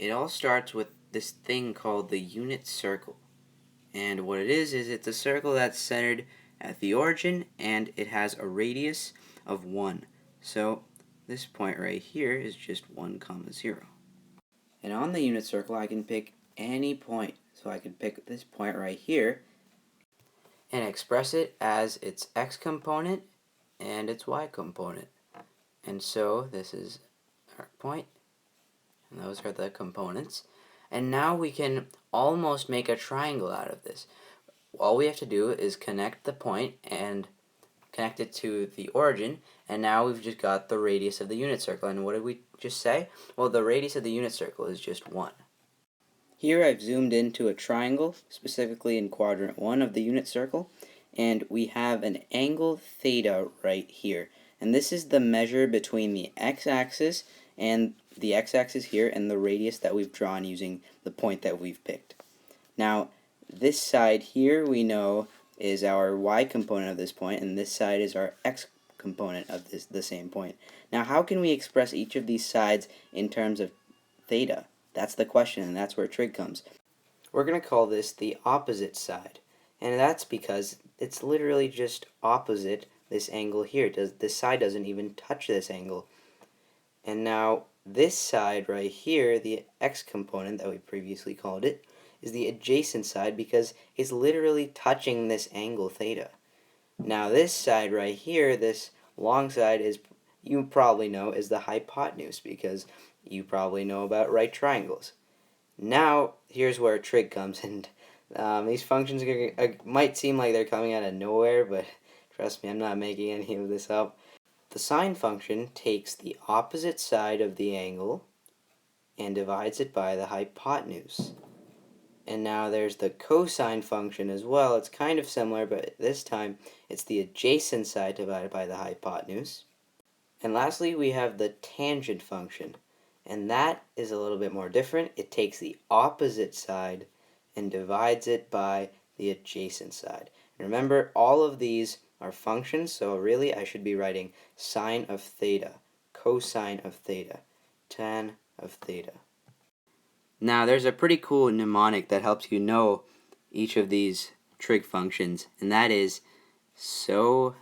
It all starts with this thing called the unit circle. And what it is it's a circle that's centered at the origin, and it has a radius of 1. So this point right here is just 1, 0. And on the unit circle, I can pick any point. So I can pick this point right here and express it as its x component and its y component. And so this is our point, and those are the components. And now we can almost make a triangle out of this. All we have to do is connect the point and connect it to the origin, and now we've just got the radius of the unit circle. And what did we just say? Well, the radius of the unit circle is just 1. Here I've zoomed into a triangle, specifically in quadrant 1 of the unit circle, and we have an angle theta right here. And this is the measure between the x-axis and the x-axis here and the radius that we've drawn using the point that we've picked. Now, this side here we know is our y component of this point, and this side is our x component of the same point. Now, how can we express each of these sides in terms of theta? That's the question, and that's where trig comes. We're going to call this the opposite side, and that's because it's literally just opposite this angle here. This side doesn't even touch this angle. And now this side right here, the x component that we previously called it, is the adjacent side because it's literally touching this angle theta. Now this side right here, this long side, is, you probably know, is the hypotenuse because you probably know about right triangles. Now here's where trig comes, and these functions might seem like they're coming out of nowhere, but trust me, I'm not making any of this up. The sine function takes the opposite side of the angle and divides it by the hypotenuse. And now there's the cosine function as well. It's kind of similar, but this time it's the adjacent side divided by the hypotenuse. And lastly, we have the tangent function, and that is a little bit more different. It takes the opposite side and divides it by the adjacent side. And remember, all of these are functions, so really I should be writing sine of theta, cosine of theta, tan of theta. Now, there's a pretty cool mnemonic that helps you know each of these trig functions, and that is SOHCAHTOA.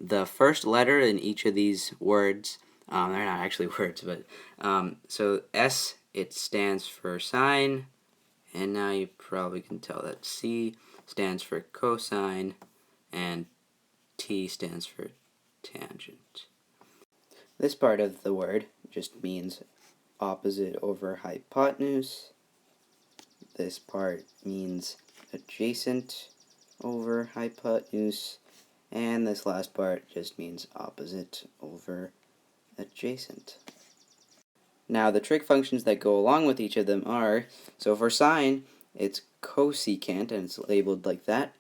The first letter in each of these words, they're not actually words, but so S, it stands for sine, and now you probably can tell that C stands for cosine, and T stands for tangent. This part of the word just means opposite over hypotenuse. This part means adjacent over hypotenuse. And this last part just means opposite over adjacent. Now, the trig functions that go along with each of them are, so for sine, it's cosecant, and it's labeled like that.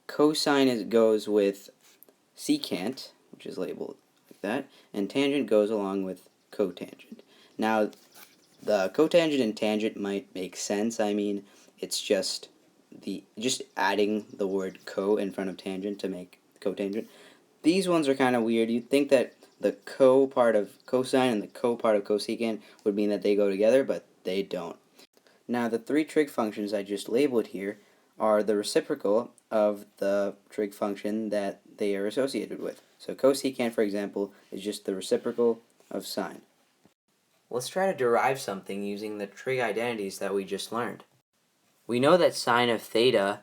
Cosine goes with secant, which is labeled like that, and tangent goes along with cotangent. Now, the cotangent and tangent might make sense. I mean, it's just adding the word co in front of tangent to make cotangent. These ones are kind of weird. You'd think that the co part of cosine and the co part of cosecant would mean that they go together, but they don't. Now, the three trig functions I just labeled here are the reciprocal of the trig function that they are associated with. So cosecant, for example, is just the reciprocal of sine. Let's try to derive something using the trig identities that we just learned. We know that sine of theta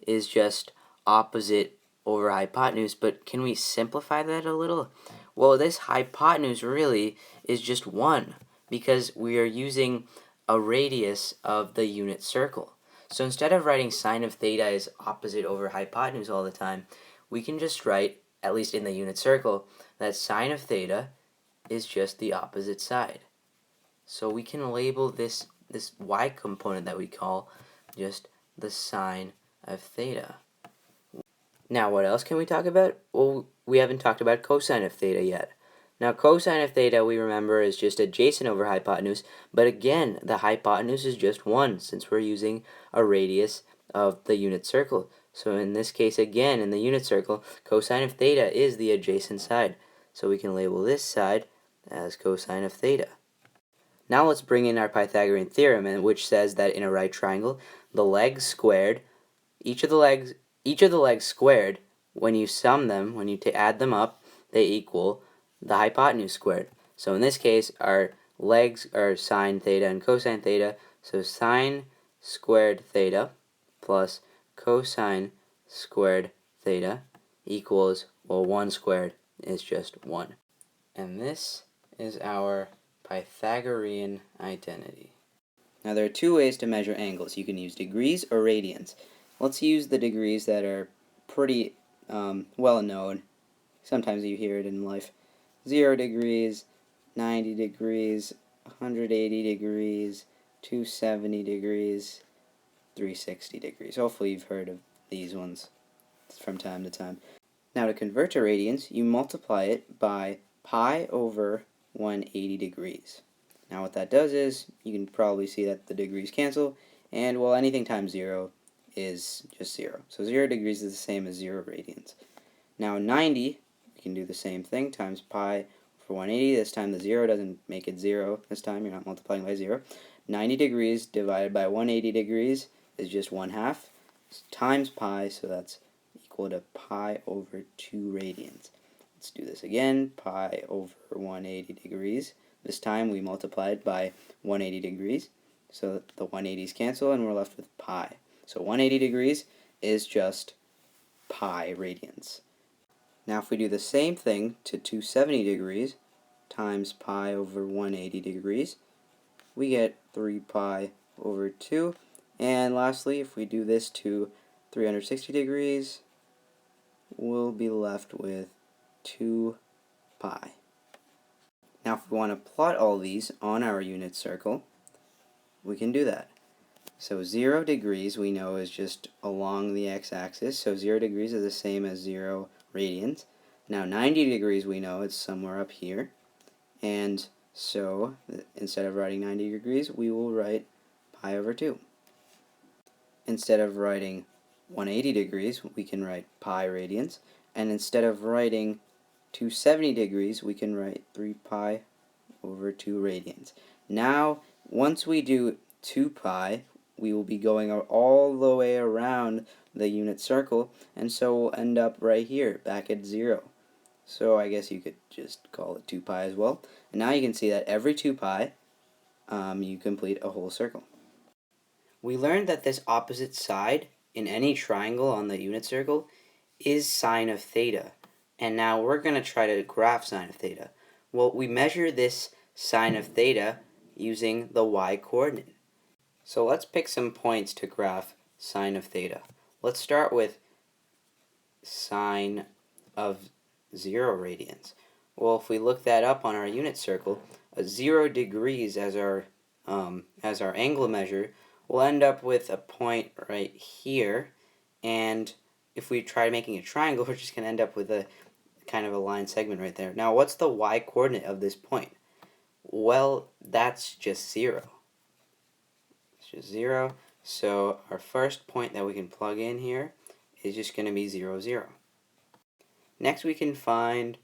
is just opposite over hypotenuse, but can we simplify that a little? Well, this hypotenuse really is just 1 because we are using a radius of the unit circle. So instead of writing sine of theta as opposite over hypotenuse all the time, we can just write, at least in the unit circle, that sine of theta is just the opposite side. So we can label this y component that we call just the sine of theta. Now, what else can we talk about? Well, we haven't talked about cosine of theta yet. Now, cosine of theta, we remember, is just adjacent over hypotenuse, but again, the hypotenuse is just 1 since we're using a radius of the unit circle. So in this case, again, in the unit circle, cosine of theta is the adjacent side. So we can label this side as cosine of theta. Now let's bring in our Pythagorean theorem, which says that in a right triangle, the legs squared, each of the legs squared, when you sum them, when you add them up, they equal the hypotenuse squared. So in this case, our legs are sine theta and cosine theta, so sine squared theta plus cosine squared theta equals, well, 1 squared is just 1. And this is our Pythagorean identity. Now there are two ways to measure angles. You can use degrees or radians. Let's use the degrees that are pretty well known. Sometimes you hear it in life. 0 degrees, 90 degrees, 180 degrees, 270 degrees, 360 degrees. Hopefully you've heard of these ones from time to time. Now to convert to radians, you multiply it by pi over 180 degrees. Now what that does is, you can probably see that the degrees cancel, and well, anything times 0 is just 0. So 0 degrees is the same as 0 radians. Now 90, we can do the same thing, times pi over 180. This time the 0 doesn't make it 0. This time you're not multiplying by 0. 90 degrees divided by 180 degrees is just 1/2 times pi, so that's equal to pi over 2 radians. Let's do this again. Pi over 180 degrees. This time we multiplied by 180 degrees. So the 180s cancel and we're left with pi. So 180 degrees is just pi radians. Now if we do the same thing to 270 degrees times pi over 180 degrees, we get 3 pi over 2. And lastly, if we do this to 360 degrees, we'll be left with 2 pi. Now if we want to plot all these on our unit circle, we can do that. So 0 degrees we know is just along the x-axis, so 0 degrees is the same as 0 radians. Now 90 degrees we know it's somewhere up here, and so instead of writing 90 degrees, we will write pi over 2. Instead of writing 180 degrees, we can write pi radians, and instead of writing 270 degrees, we can write 3 pi over 2 radians. Now, once we do 2 pi, we will be going all the way around the unit circle, and so we'll end up right here, back at 0. So I guess you could just call it 2 pi as well. And now you can see that every 2 pi, you complete a whole circle. We learned that this opposite side in any triangle on the unit circle is sine of theta. And now we're going to try to graph sine of theta. Well, we measure this sine of theta using the y-coordinate. So let's pick some points to graph sine of theta. Let's start with sine of 0 radians. Well, if we look that up on our unit circle, 0 degrees as our angle measure, we'll end up with a point right here, and if we try making a triangle, we're just going to end up with a kind of a line segment right there. Now, what's the y-coordinate of this point? Well, that's just 0. It's just 0. So our first point that we can plug in here is just going to be 0, 0. Next we can find,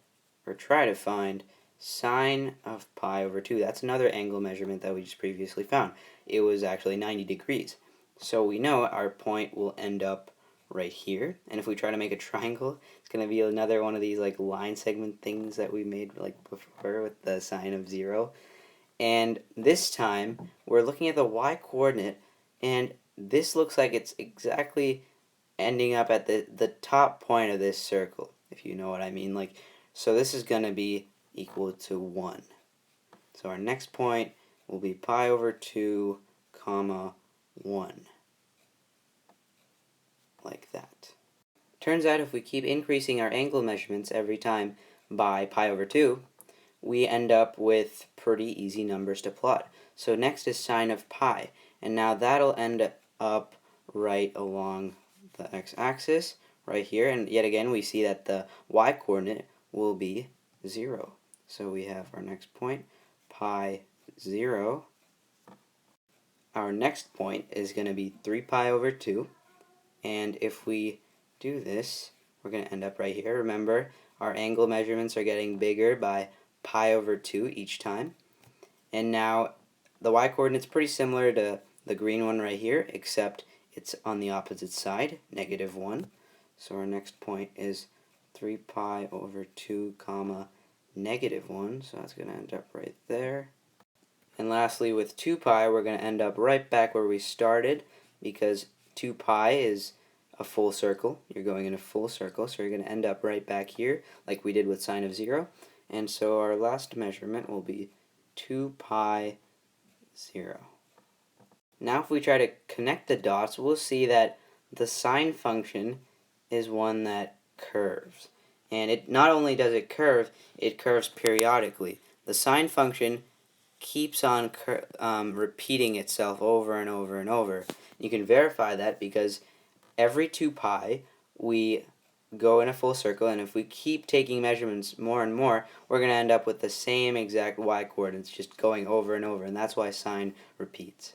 or try to find, sine of pi over 2. That's another angle measurement that we just previously found. It was actually 90 degrees. So we know our point will end up right here. And if we try to make a triangle, it's going to be another one of these like line segment things that we made like before with the sine of 0. And this time, we're looking at the y-coordinate, and this looks like it's exactly ending up at the top point of this circle, if you know what I mean. Like, so this is going to be equal to 1. So our next point will be pi over 2, comma 1. Like that. Turns out if we keep increasing our angle measurements every time by pi over 2, we end up with pretty easy numbers to plot. So next is sine of pi, and now that'll end up right along the x-axis right here, and yet again we see that the y-coordinate will be 0. So we have our next point, pi 0. Our next point is going to be 3 pi over 2, and if we do this, we're going to end up right here. Remember, our angle measurements are getting bigger by pi over 2 each time. And now the y-coordinate's pretty similar to the green one right here, except it's on the opposite side, -1. So our next point is 3 pi over 2 comma -1, so that's going to end up right there. And lastly, with 2 pi, we're going to end up right back where we started, because 2 pi is a full circle. You're going in a full circle, so you're going to end up right back here, like we did with sine of 0. And so our last measurement will be 2 pi 0. Now if we try to connect the dots, we'll see that the sine function is one that curves. And it not only does it curves periodically. The sine function keeps on repeating itself over and over and over. You can verify that because every 2 pi we go in a full circle, and if we keep taking measurements more and more, we're going to end up with the same exact y coordinates just going over and over, and that's why sine repeats.